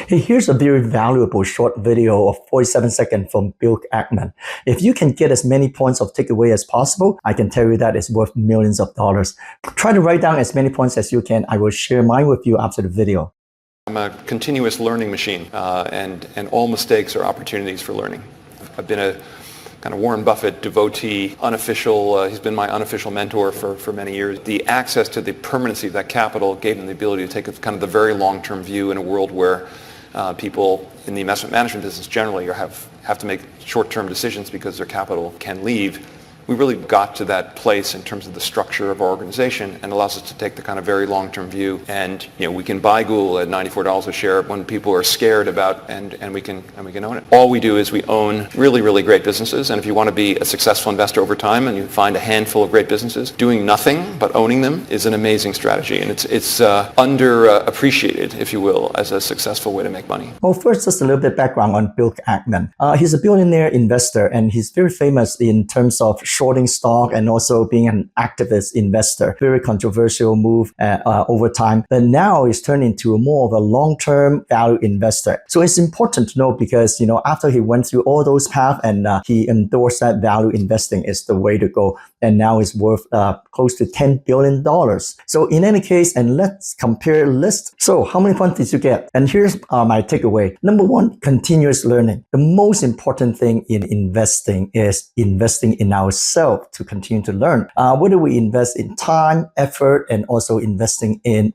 Hey, here's a very valuable short video of 47 seconds from Bill Ackman. If you can get as many points of takeaway as possible, I can tell you that it's worth millions of dollars. Try to write down as many points as you can. I will share mine with you after the video. I'm a continuous learning machine, and all mistakes are opportunities for learning. I've been a kind of Warren Buffett devotee, he's been my unofficial mentor for many years. The access to the permanency of that capital gave him the ability to take a kind of the very long-term view in a world where people in the investment management business generally have to make short-term decisions because their capital can leave. We really got to that place in terms of the structure of our organization and allows us to take the kind of very long-term view. And we can buy Google at $94 a share when people are scared about, and we can own it. All we do is we own really, really great businesses. And if you want to be a successful investor over time and you find a handful of great businesses, doing nothing but owning them is an amazing strategy. And it's underappreciated, if you will, as a successful way to make money. Well, first, just a little bit background on Bill Ackman. He's a billionaire investor, and he's very famous in terms of shorting stock and also being an activist investor. Very controversial move over time. But now he's turned into more of a long-term value investor. So it's important to know because, after he went through all those paths and he endorsed that value investing is the way to go. And now it's worth close to $10 billion. So in any case, and let's compare lists. So how many points did you get? And here's my takeaway. Number one, continuous learning. The most important thing in investing is investing in ourselves to continue to learn. Whether we invest in time, effort, and also investing in,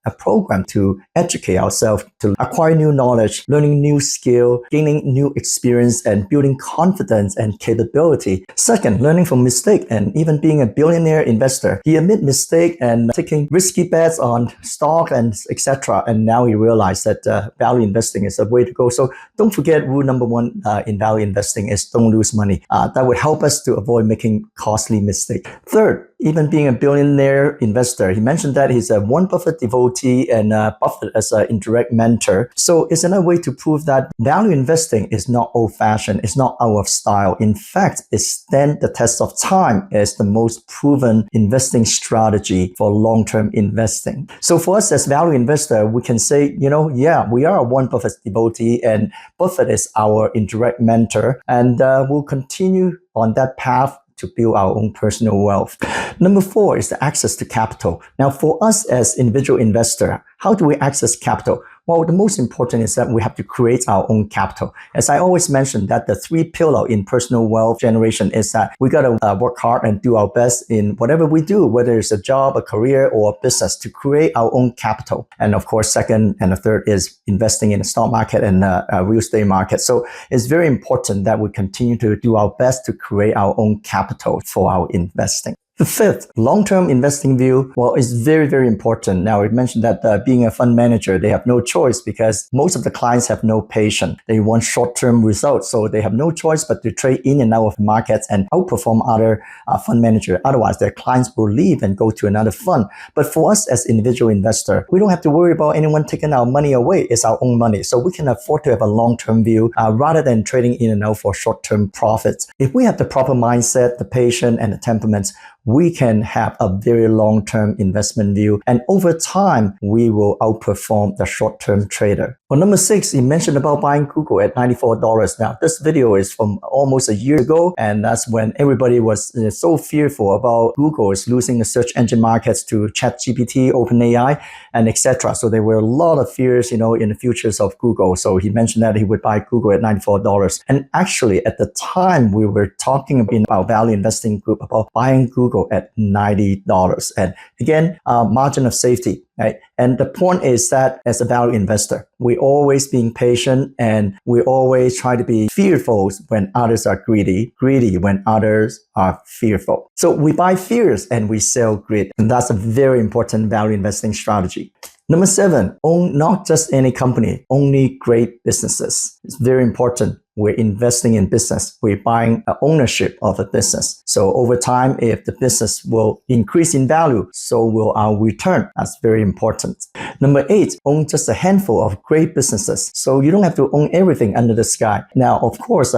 a program to educate ourselves, to acquire new knowledge, learning new skill, gaining new experience, and building confidence and capability. Second, learning from mistake and even being a billionaire investor. He admit mistake and taking risky bets on stock and etc. And now he realized that value investing is a way to go. So don't forget rule number one in value investing is don't lose money. That would help us to avoid making costly mistakes. Third, even being a billionaire investor, he mentioned that he's a Warren Buffett devotee and Buffett as an indirect mentor. So it's another way to prove that value investing is not old-fashioned, it's not out of style. In fact, it stands the test of time as the most proven investing strategy for long-term investing. So for us as value investor, we can say, we are a Warren Buffett devotee and Buffett is our indirect mentor, and we'll continue on that path to build our own personal wealth. Number four is the access to capital. Now, for us as individual investor, how do we access capital? Well, the most important is that we have to create our own capital. As I always mention that the three pillars in personal wealth generation is that we got to work hard and do our best in whatever we do, whether it's a job, a career, or a business, to create our own capital. And of course, second and the third is investing in the stock market and real estate market. So it's very important that we continue to do our best to create our own capital for our investing. The fifth, long-term investing view, is very, very important. Now, we mentioned that being a fund manager, they have no choice because most of the clients have no patience. They want short-term results, so they have no choice but to trade in and out of markets and outperform other fund managers. Otherwise, their clients will leave and go to another fund. But for us as individual investor, we don't have to worry about anyone taking our money away. It's our own money. So we can afford to have a long-term view rather than trading in and out for short-term profits. If we have the proper mindset, the patience, and the temperaments, we can have a very long-term investment view. And over time, we will outperform the short-term trader. Well, number six, he mentioned about buying Google at $94. Now, this video is from almost a year ago, and that's when everybody was so fearful about Google is losing the search engine markets to ChatGPT, OpenAI, and etc. So there were a lot of fears, in the futures of Google. So he mentioned that he would buy Google at $94. And actually, at the time, we were talking in our value investing group about buying Google at $90. And again, margin of safety, right? And the point is that as a value investor, we always being patient and we always try to be fearful when others are greedy when others are fearful. So we buy fears and we sell greed. And that's a very important value investing strategy. Number seven, own not just any company, only great businesses. It's very important. We're investing in business. We're buying ownership of a business. So over time, if the business will increase in value, so will our return. That's very important. Number 8, own just a handful of great businesses. So you don't have to own everything under the sky. Now, of course,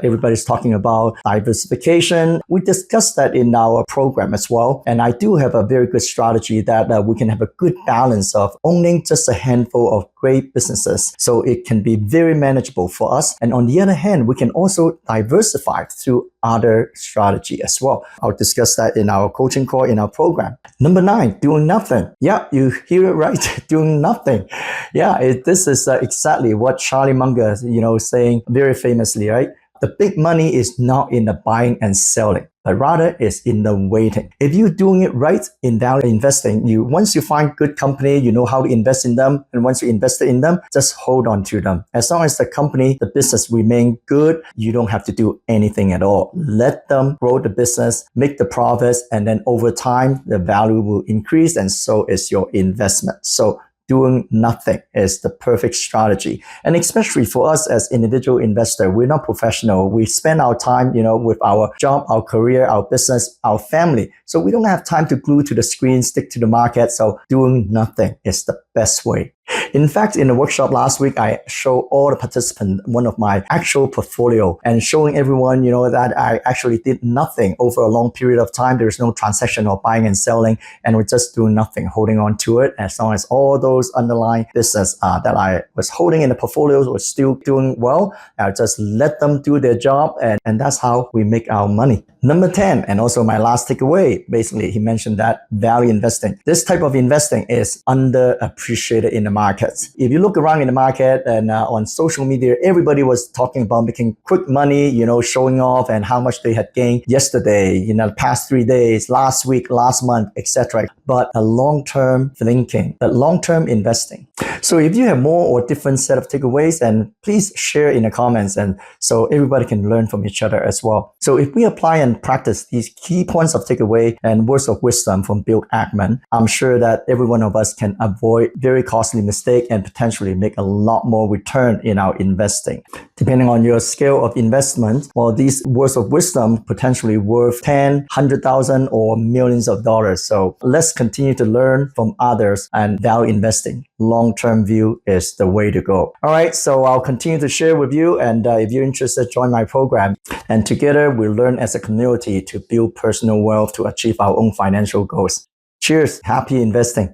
everybody's talking about diversification. We discussed that in our program as well. And I do have a very good strategy that we can have a good balance of owning just a handful of great businesses. So it can be very manageable for us. And on the other hand, we can also diversify through other strategy as well. I'll discuss that in our coaching call in our program. Number 9, doing nothing. Yeah, you hear it right. Doing nothing. Yeah, this is exactly what Charlie Munger, saying very famously, right? The big money is not in the buying and selling, but rather is in the waiting. If you're doing it right in value investing, once you find good company, you know how to invest in them. And once you invested in them, just hold on to them. As long as the company, the business remain good, you don't have to do anything at all. Let them grow the business, make the profits, and then over time, the value will increase, and so is your investment. So doing nothing is the perfect strategy. And especially for us as individual investor, we're not professional. We spend our time, with our job, our career, our business, our family. So we don't have time to glue to the screen, stick to the market. So doing nothing is the best way. In fact, in the workshop last week, I showed all the participants one of my actual portfolio and showing everyone, that I actually did nothing over a long period of time. There's no transaction or buying and selling, and we're just doing nothing, holding on to it. As long as all those underlying business that I was holding in the portfolios were still doing well, I just let them do their job, and that's how we make our money. Number 10, and also my last takeaway, basically, he mentioned that value investing. This type of investing is underappreciated in the markets. If you look around in the market and on social media, everybody was talking about making quick money, showing off and how much they had gained yesterday, the past 3 days, last week, last month, etc. But a long-term thinking, a long-term investing. So if you have more or different set of takeaways, then please share in the comments, and so everybody can learn from each other as well. So if we apply and practice these key points of takeaway and words of wisdom from Bill Ackman, I'm sure that every one of us can avoid very costly mistake and potentially make a lot more return in our investing. Depending on your scale of investment, well, these words of wisdom potentially worth 10, 100,000 or millions of dollars. So let's continue to learn from others and value investing. Long-term view is the way to go. All right, so I'll continue to share with you, and if you're interested, join my program. And together we learn as a community to build personal wealth to achieve our own financial goals. Cheers, happy investing.